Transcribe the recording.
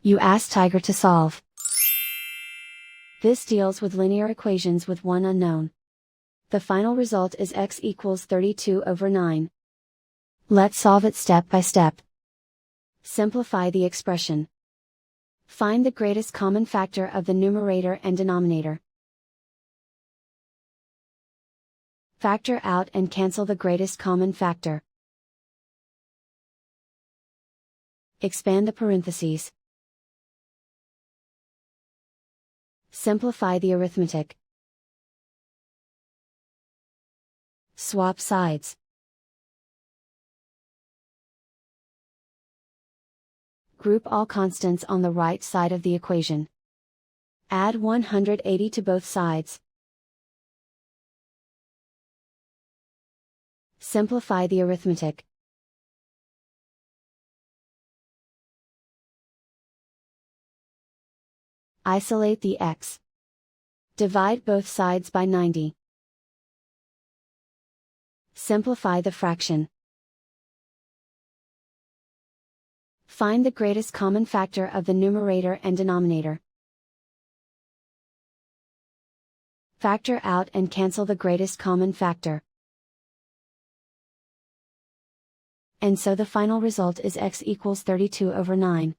You ask Tiger to solve. This deals with linear equations with one unknown. The final result is x equals 32/9. Let's solve it step by step. Simplify the expression. Find the greatest common factor of the numerator and denominator. Factor out and cancel the greatest common factor. Expand the parentheses. Simplify the arithmetic. Swap sides. Group all constants on the right side of the equation. Add 180 to both sides. Simplify the arithmetic. Isolate the x. Divide both sides by 90. Simplify the fraction. Find the greatest common factor of the numerator and denominator. Factor out and cancel the greatest common factor. And so the final result is x equals 32/9.